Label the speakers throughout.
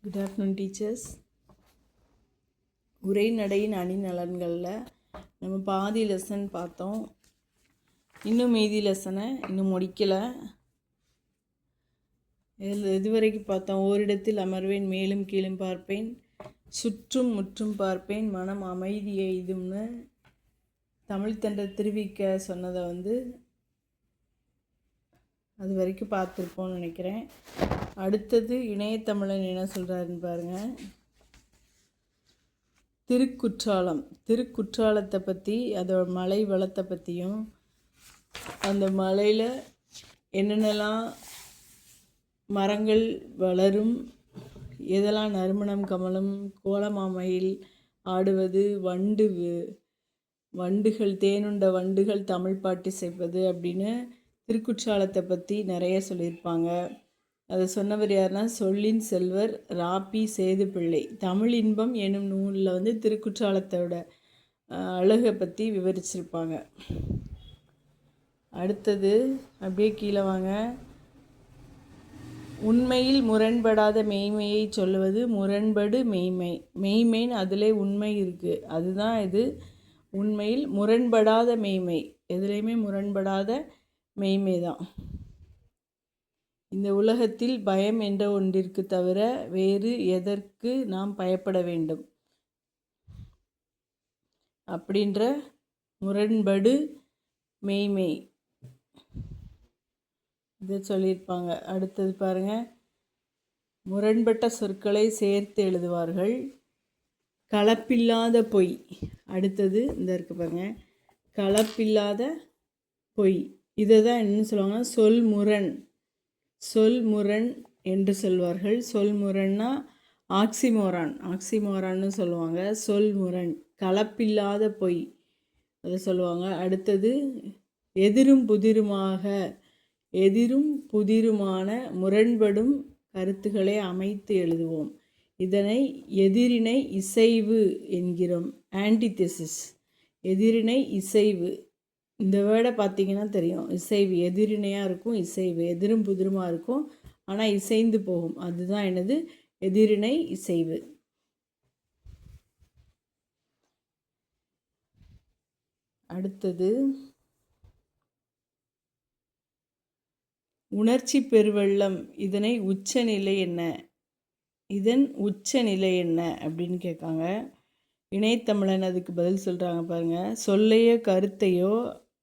Speaker 1: Good afternoon teachers. உரைநடையின் அணிநலன்களில் நம்ம பாதி லெசன் பார்த்தோம். இன்னும் மீதி லெசனை இன்னும் முடிக்கலை. இதுவரைக்கும் பார்த்தோம். ஓரிடத்தில் அமர்வேன், மேலும் கீழும் பார்ப்பேன், சுற்றும் முற்றும் பார்ப்பேன், மனம் அமைதி எய்தும்னு தமிழ்த்தண்டை திருவிக்க சொன்னதை அது வரைக்கும் பார்த்துருப்போம்னு நினைக்கிறேன். அடுத்தது இணையத்தமிழன் என்ன சொல்கிறாருன்னு பாருங்கள். திருக்குற்றாலத்தை பற்றி, அதோட மலை வளத்தை பற்றியும், அந்த மலையில் என்னென்னலாம் மரங்கள் வளரும், எதெல்லாம் நறுமணம் கமலும், கோலமாமையில் ஆடுவது, வண்டுகள் தேனுண்ட வண்டுகள் தமிழ் பாட்டு செய்வது அப்படின்னு திருக்குற்றாலத்தை பற்றி நிறைய சொல்லியிருப்பாங்க. அதை சொன்னவர் யாருன்னா சொல்லின் செல்வர் ராபி சேதுப்பிள்ளை. தமிழ் இன்பம் எனும் நூலில் திருக்குற்றாலத்தோட அழகை பற்றி விவரிச்சிருப்பாங்க. அடுத்தது அப்படியே கீழே வாங்க. உண்மையில் முரண்படாத மெய்மையை சொல்லுவது முரண்படு மெய்மை. மெய்மைன்னு அதிலே உண்மை இருக்குது, அதுதான் இது. உண்மையில் முரண்படாத மெய்மை, எதுலேயுமே முரண்படாத மெய்மை தான். இந்த உலகத்தில் பயம் என்ற ஒன்றிற்கு தவிர வேறு எதற்கு நாம் பயப்பட வேண்டும் அப்படின்ற முரண்படு மெய்மை இதை சொல்லியிருப்பாங்க. அடுத்தது பாருங்கள். முரண்பட்ட சொற்களை சேர்த்து எழுதுவார்கள். கலப்பில்லாத பொய். அடுத்தது இந்த இருக்கு பாருங்க, கலப்பில்லாத பொய். இதை தான் என்ன சொல்லுவாங்கன்னா சொல்முரண் என்று சொல்வார்கள். சொல்முரன்னா ஆக்சிமோரான்னு சொல்லுவாங்க. சொல்முரண், கலப்பில்லாத பொய், அதை சொல்லுவாங்க. அடுத்தது எதிரும் புதிருமான முரண்படும் கருத்துக்களை அமைத்து எழுதுவோம். இதனை எதிரினை இசைவு என்கிறோம். ஆன்டிதெசிஸ், எதிரினை இசைவு. இந்த வேர்டை பார்த்திங்கன்னா தெரியும். இசைவு, எதிரினையாக இருக்கும், இசைவு எதிரும் புதிருமாக இருக்கும், ஆனால் இசைந்து போகும். அதுதான் என்னது? எதிரினை இசைவு. அடுத்தது உணர்ச்சி பெருவெள்ளம். இதன் உச்சநிலை என்ன அப்படின்னு கேட்காங்க. இணையத்தமிழன் அதுக்கு பதில் சொல்கிறாங்க பாருங்கள். சொல்லையோ கருத்தையோ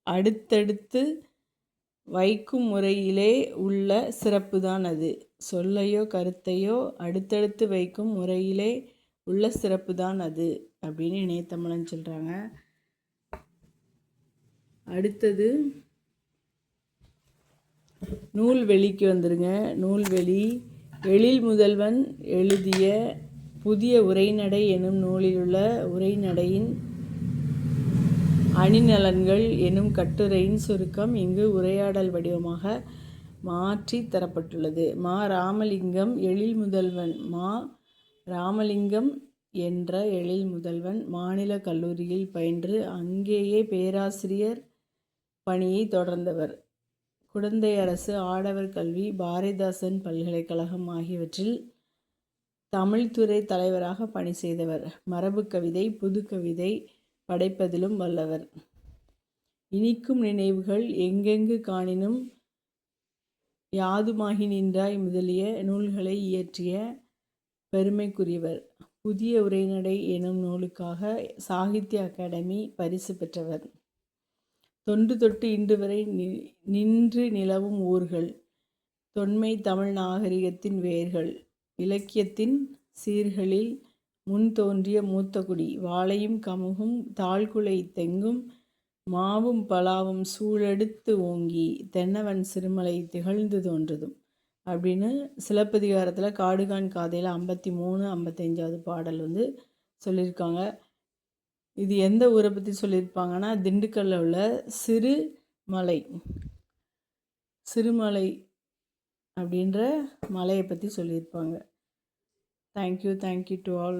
Speaker 1: அடுத்தடுத்து வைக்கும் முறையிலே உள்ள சிறப்பு தான் அது. சொல்லையோ கருத்தையோ அடுத்தடுத்து வைக்கும் முறையிலே உள்ள சிறப்பு தான் அது அப்படின்னு இணையத்தமிழன் சொல்கிறாங்க. அடுத்தது நூல்வெளிக்கு வந்துருங்க. நூல்வெளி. எழில் முதல்வன் எழுதிய புதிய உரைநடை எனும் நூலில் உள்ள உரைநடையின் அணிநலன்கள் எனும் கட்டுரையின் சுருக்கம் இங்கு உரையாடல் வடிவமாக மாற்றி தரப்பட்டுள்ளது. ராமலிங்கம் என்ற எழில் முதல்வன் மாநில கல்லூரியில் பயின்று அங்கேயே பேராசிரியர் பணியை தொடர்ந்தவர். குடந்தை அரசு ஆடவர் கல்வி, பாரதிதாசன் பல்கலைக்கழகம் ஆகியவற்றில் தமிழ்துறை தலைவராக பணி செய்தவர். மரபு கவிதை, புது கவிதை படைப்பதிலும் வல்லவர். இனிக்கும் நினைவுகள், எங்கெங்கு காணினும், யாதுமாகி நின்றாய் முதலிய நூல்களை இயற்றிய பெருமைக்குரியவர். புதிய உரைநடை எனும் நூலுக்காக சாகித்ய அகாடமி பரிசு பெற்றவர். தொன்று தொட்டு இன்று வரை நின்று நிலவும் ஊர்கள், தொன்மை தமிழ் நாகரிகத்தின் வேர்கள், இலக்கியத்தின் சீர்களில் முன் தோன்றிய மூத்தகுடி, வாழையும் கமுகும் தாழ்குலை தெங்கும் மாவும் பலாவும் சூழெடுத்து ஓங்கி தென்னவன் சிறுமலை திகழ்ந்து தோன்றுதும் அப்படின்னு சிலப்பதிகாரத்தில் காடுகான் காதையில் 53, 55வது பாடல் சொல்லியிருக்காங்க. இது எந்த ஊரை பற்றி சொல்லியிருப்பாங்கன்னா திண்டுக்கல்லில் உள்ள சிறுமலை அப்படின்ற மலையை பற்றி சொல்லியிருப்பாங்க. Thank you to all.